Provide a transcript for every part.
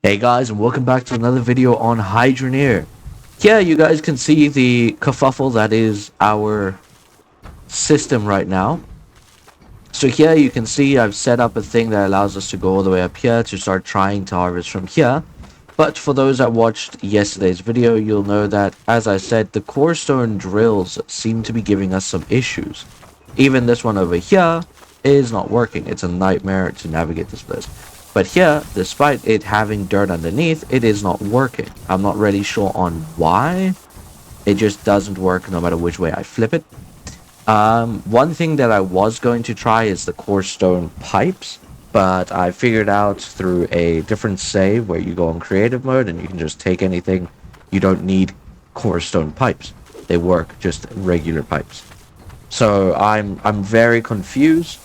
Hey guys, and welcome back to another video on Hydroneer. Yeah, you guys can see the kerfuffle that is our system right now. So here you can see I've set up a thing that allows us to go all the way up here to start trying to harvest from here. But for those that watched yesterday's video, you'll know that, as I said, the core stone drills seem to be giving us some issues. Even this one over here is not working. It's a nightmare to navigate this place. But here, despite it having dirt underneath, it is not working. I'm not really sure on why. It just doesn't work no matter which way I flip it. One thing that I was going to try is the core stone pipes, but I figured out through a different save where you go on creative mode and you can just take anything. You don't need core stone pipes. They work just regular pipes. So I'm very confused.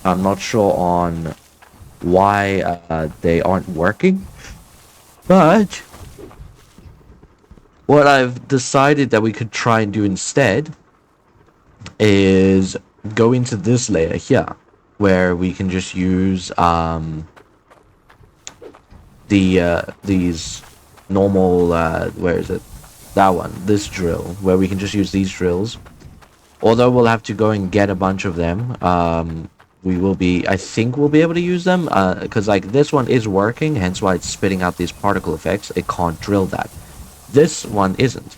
I'm not sure on why they aren't working, but what I've decided that we could try and do instead is go into this layer here, where we can just use these normal where is it, that one, this drill, where we can just use these drills. Although we'll have to go and get a bunch of them, I think we'll be able to use them, because like this one is working, hence why it's spitting out these particle effects. It can't drill that. This one isn't.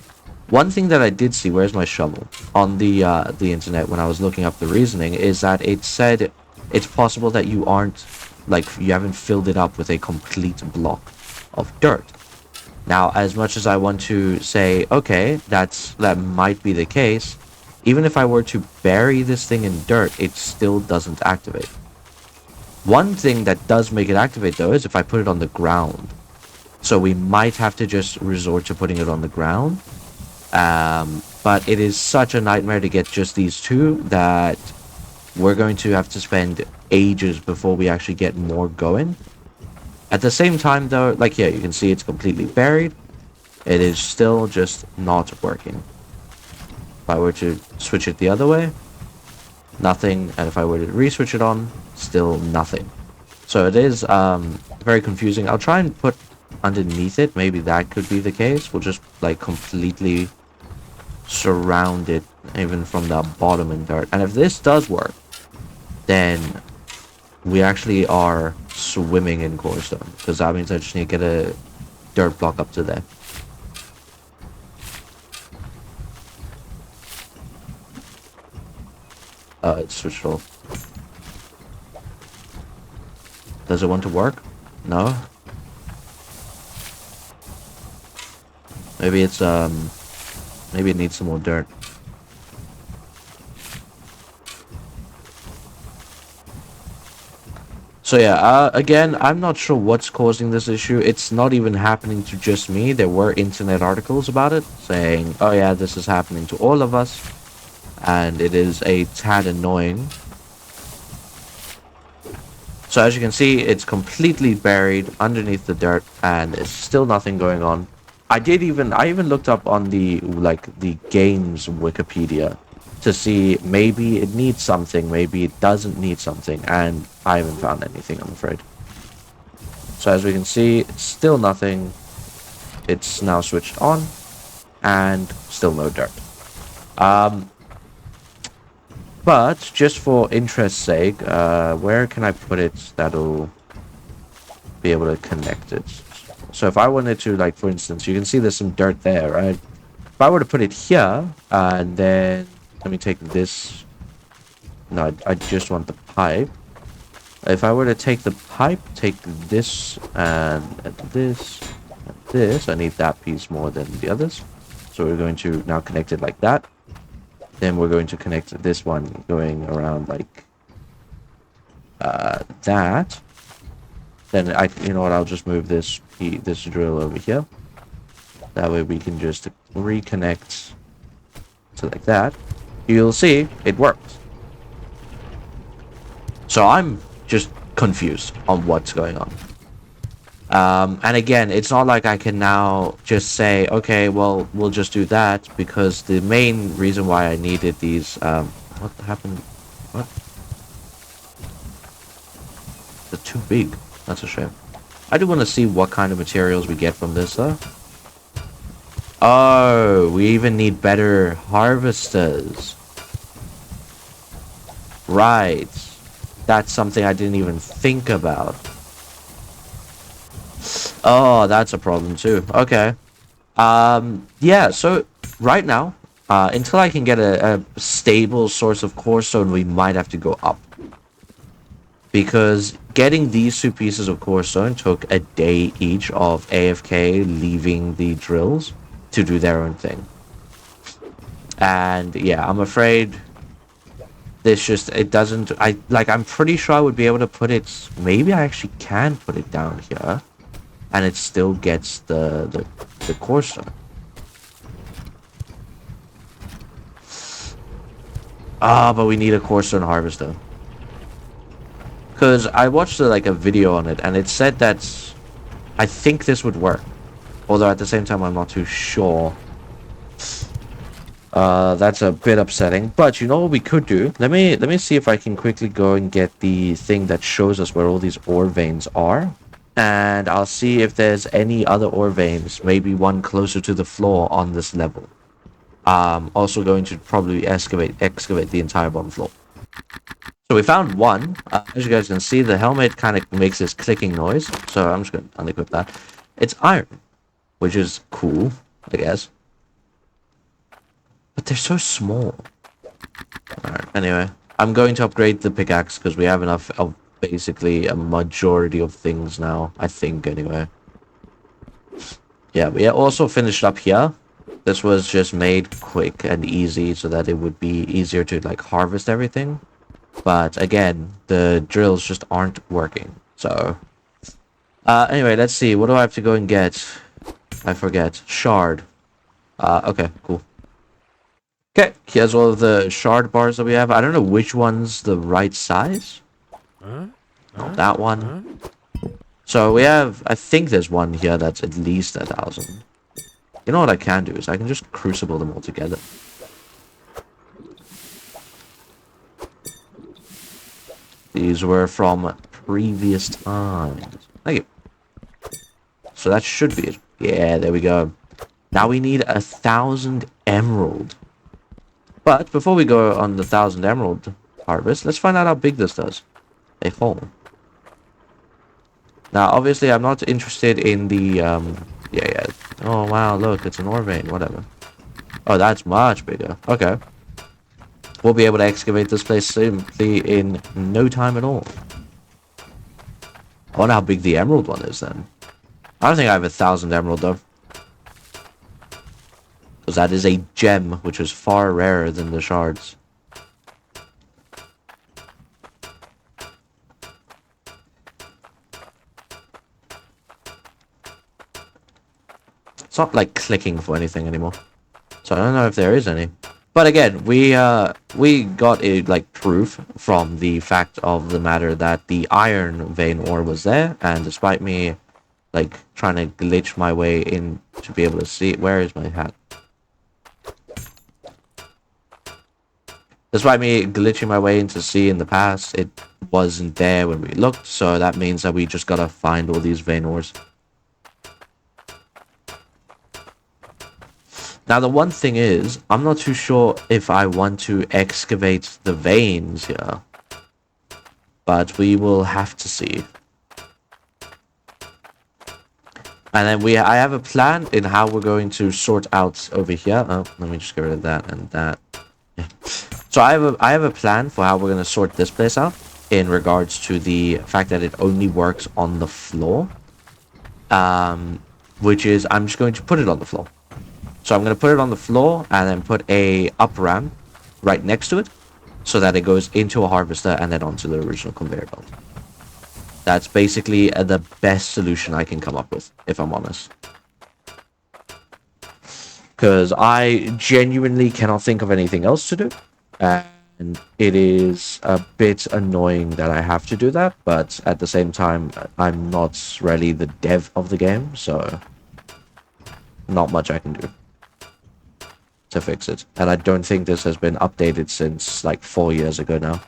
One thing that I did see, where's my shovel, on the internet when I was looking up the reasoning, is that it said it's possible that you haven't filled it up with a complete block of dirt. Now, as much as I want to say, okay, that might be the case, even if I were to bury this thing in dirt, it still doesn't activate. One thing that does make it activate, though, is if I put it on the ground. So we might have to just resort to putting it on the ground. But it is such a nightmare to get just these two that we're going to have to spend ages before we actually get more going. At the same time, though, like here, you can see it's completely buried. It is still just not working. If I were to switch it the other way, nothing. And if I were to re-switch it on, still nothing. So it is very confusing. I'll try and put underneath it. Maybe that could be the case. We'll just like completely surround it even from the bottom in dirt. And if this does work, then we actually are swimming in core stone, because that means I just need to get a dirt block up to there. It's switched off. Does it want to work? No. Maybe it's maybe it needs some more dirt. So yeah, again, I'm not sure what's causing this issue. It's not even happening to just me. There were internet articles about it saying, oh yeah, this is happening to all of us, and it is a tad annoying. So as you can see, it's completely buried underneath the dirt, and there's still nothing going on. I even looked up on the games Wikipedia to see maybe it needs something, maybe it doesn't need something, and I haven't found anything, I'm afraid. So as we can see, it's still nothing. It's now switched on, and still no dirt. But just for interest's sake, where can I put it that'll be able to connect it? So if I wanted to, like, for instance, you can see there's some dirt there, right? If I were to put it here, and then let me take this. No, I just want the pipe. If I were to take the pipe, take this and this and this, I need that piece more than the others. So we're going to now connect it like that. Then we're going to connect this one going around like that. Then you know what? I'll just move this drill over here. That way we can just reconnect to like that. You'll see it works. So I'm just confused on what's going on. And again, it's not like I can now just say, okay, well, we'll just do that, because the main reason why I needed these, what happened? What? They're too big. That's a shame. I do want to see what kind of materials we get from this, though. Oh, we even need better harvesters. Right. That's something I didn't even think about. Oh, that's a problem too. Okay. Yeah, so right now, until I can get a stable source of core stone, we might have to go up. Because getting these 2 pieces of core stone took a day each of AFK leaving the drills to do their own thing. And yeah, I'm afraid this just, it doesn't, I'm pretty sure I would be able to put it, maybe I actually can put it down here. And it still gets the core stone. Ah, but we need a core stone harvester. Because I watched a video on it, and it said that I think this would work. Although at the same time, I'm not too sure. That's a bit upsetting. But you know what we could do? Let me see if I can quickly go and get the thing that shows us where all these ore veins are. And I'll see if there's any other ore veins, maybe one closer to the floor on this level. Also going to probably excavate the entire bottom floor. So we found one. As you guys can see, the helmet kind of makes this clicking noise. So I'm just going to unequip that. It's iron, which is cool, I guess. But they're so small. Alright, anyway. I'm going to upgrade the pickaxe because we have enough of basically a majority of things now. I think, anyway. Yeah, we also finished up here. This was just made quick and easy so that it would be easier to, harvest everything. But again, the drills just aren't working. So, anyway, let's see. What do I have to go and get? I forget. Shard. Okay, cool. Okay, here's all of the shard bars that we have. I don't know which one's the right size. Oh, that one. So we have, I think there's one here that's at least 1,000. You know what I can do is I can just crucible them all together. These were from previous times. Thank you. So that should be it. Yeah, there we go. Now we need 1,000 emerald. But before we go on the 1,000 emerald harvest, let's find out how big this does. A hole. Now, obviously, I'm not interested in the, yeah. Oh, wow, look, it's an ore vein, whatever. Oh, that's much bigger. Okay. We'll be able to excavate this place simply in no time at all. I wonder how big the emerald one is, then. I don't think I have 1,000 emerald, though. Because that is a gem, which is far rarer than the shards. It's not, clicking for anything anymore. So I don't know if there is any. But again, we got a proof from the fact of the matter that the iron vein ore was there, and despite me trying to glitch my way in to be able to see it, where is my hat? Despite me glitching my way in to see in the past, it wasn't there when we looked, so that means that we just gotta find all these vein ores. Now, the one thing is, I'm not too sure if I want to excavate the veins here. But we will have to see. And then I have a plan in how we're going to sort out over here. Oh, let me just get rid of that and that. Yeah. So I have a plan for how we're going to sort this place out in regards to the fact that it only works on the floor. Which is, I'm just going to put it on the floor. So I'm going to put it on the floor and then put a up ramp right next to it so that it goes into a harvester and then onto the original conveyor belt. That's basically the best solution I can come up with, if I'm honest. Because I genuinely cannot think of anything else to do. And it is a bit annoying that I have to do that. But at the same time, I'm not really the dev of the game. So not much I can do to fix it. And I don't think this has been updated since 4 years ago now.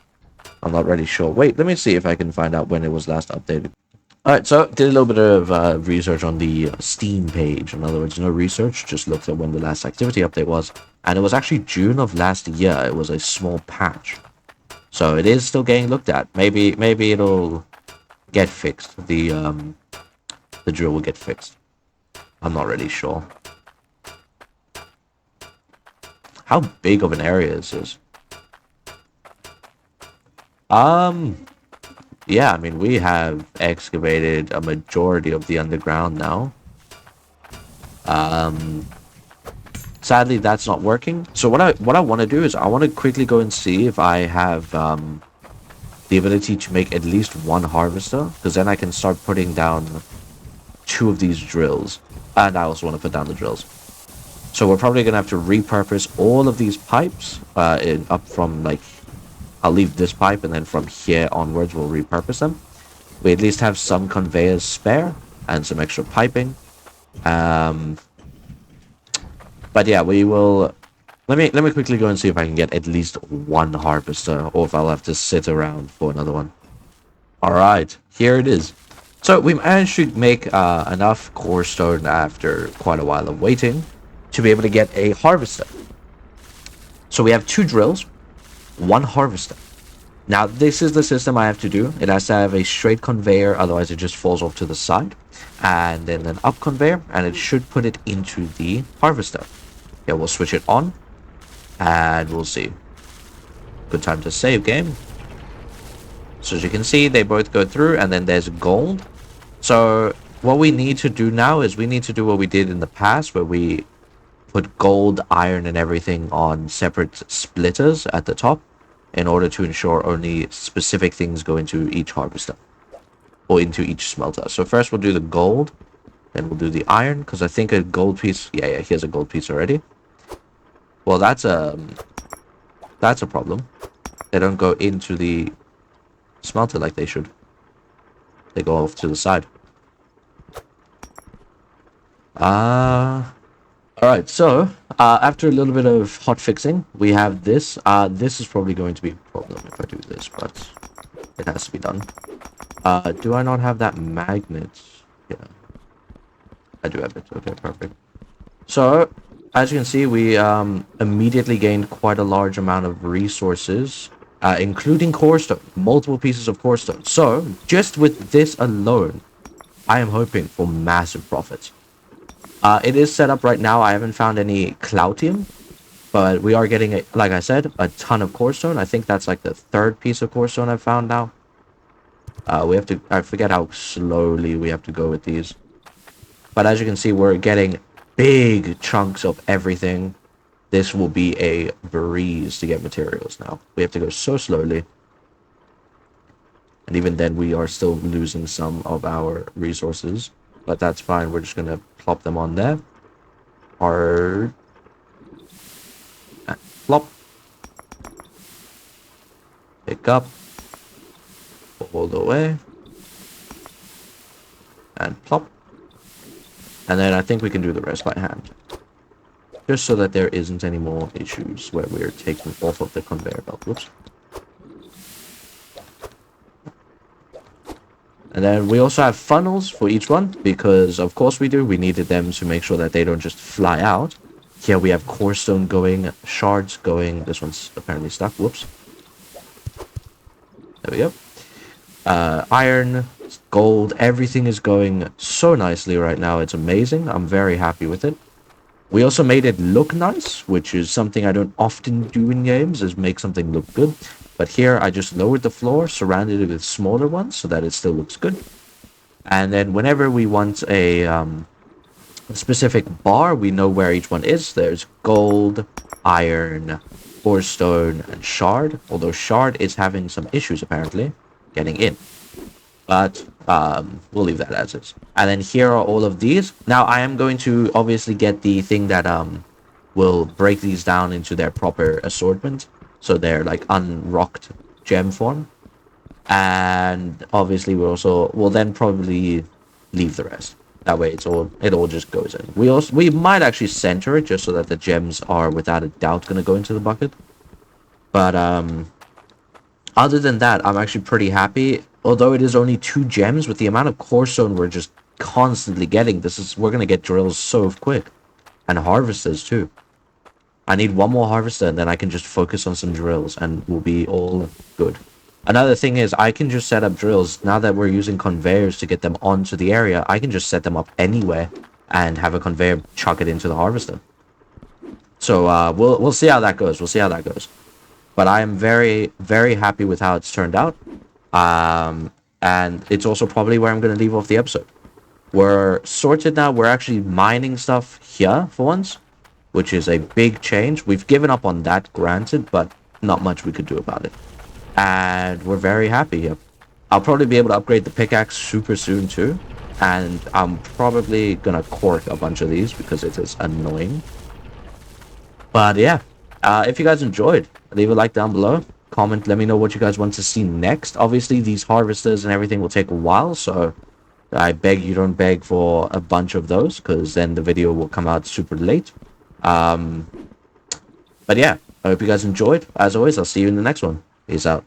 I'm not really sure. Wait, let me see if I can find out when it was last updated. All right, so did a little bit of research on the Steam page. In other words, no research, just looked at when the last activity update was, and it was actually June of last year. It was a small patch, so it is still getting looked at. Maybe it'll get fixed. The drill will get fixed. I'm not really sure. How big of an area is this? Um, yeah, I mean, we have excavated a majority of the underground now. Um, Sadly, that's not working. So what I want to do is I want to quickly go and see if I have the ability to make at least one harvester, because then I can start putting down two of these drills, and I also want to put down the drills. So we're probably gonna have to repurpose all of these pipes up from like I'll leave this pipe, and then from here onwards we'll repurpose them. We at least have some conveyors spare and some extra piping. Um, but yeah, we will. Let me quickly go and see if I can get at least one harvester, or if I'll have to sit around for another one. All right, here it is. So we managed to make enough core stone after quite a while of waiting to be able to get a harvester. So we have two drills, one harvester. Now, this is the system I have to do. It has to have a straight conveyor, otherwise it just falls off to the side. And then an up conveyor, and it should put it into the harvester. Yeah, we'll switch it on, and we'll see. Good time to save game. So as you can see, they both go through, and then there's gold. So what we need to do now is we need to do what we did in the past, where we put gold, iron, and everything on separate splitters at the top, in order to ensure only specific things go into each harvester or into each smelter. So first we'll do the gold, then we'll do the iron, because I think a gold piece, yeah, here's a gold piece already. Well, that's a problem. They don't go into the smelter like they should. They go off to the side. Alright, so after a little bit of hot fixing, we have this. This is probably going to be a problem if I do this, but it has to be done. Do I not have that magnet? Yeah, I do have it. Okay, perfect. So, as you can see, we immediately gained quite a large amount of resources, including core stone, multiple pieces of core stone. So, just with this alone, I am hoping for massive profits. It is set up right now. I haven't found any Cloutium, but we are getting, like I said, a ton of core stone. I think that's like the third piece of core stone I've found now. We have to, I forget how slowly we have to go with these. But as you can see, we're getting big chunks of everything. This will be a breeze to get materials now. We have to go so slowly. And even then, we are still losing some of our resources. But that's fine. We're just going to plop them on there. Hard. And plop. Pick up. All the way. And plop. And then I think we can do the rest by hand. Just so that there isn't any more issues where we're taking off of the conveyor belt. Whoops. And then we also have funnels for each one, because of course we do. We needed them to make sure that they don't just fly out. Here we have core stone going, shards going. This one's apparently stuck. Whoops. There we go. Iron, gold, everything is going so nicely right now. It's amazing. I'm very happy with it. We also made it look nice, which is something I don't often do in games, is make something look good. But here I just lowered the floor, surrounded it with smaller ones so that it still looks good. And then whenever we want a specific bar, we know where each one is. There's gold, iron, core stone, and shard. Although shard is having some issues apparently getting in. But we'll leave that as is. And then here are all of these. Now I am going to obviously get the thing that will break these down into their proper assortment. So they're like unrocked gem form. And obviously we'll then probably leave the rest. That way it all just goes in. We might actually center it just so that the gems are without a doubt gonna go into the bucket. But other than that, I'm actually pretty happy. although it is only 2 gems, with the amount of core stone we're just constantly getting, we're gonna get drills so quick, and harvesters too. I need one more harvester, and then I can just focus on some drills, and we'll be all good. Another thing is, I can just set up drills now that we're using conveyors to get them onto the area. I can just set them up anywhere and have a conveyor chuck it into the harvester. So we'll see how that goes. We'll see how that goes. But I am very, very happy with how it's turned out. And it's also probably where I'm going to leave off the episode. We're sorted now. We're actually mining stuff here for once, which is a big change. We've given up on that, granted, but not much we could do about it. And we're very happy here. I'll probably be able to upgrade the pickaxe super soon too. And I'm probably going to cork a bunch of these because it is annoying. But yeah, if you guys enjoyed, leave a like down below. Comment, let me know what you guys want to see next. Obviously, these harvesters and everything will take a while, so I beg you don't beg for a bunch of those, because then the video will come out super late. But yeah, I hope you guys enjoyed. As always, I'll see you in the next one. Peace out.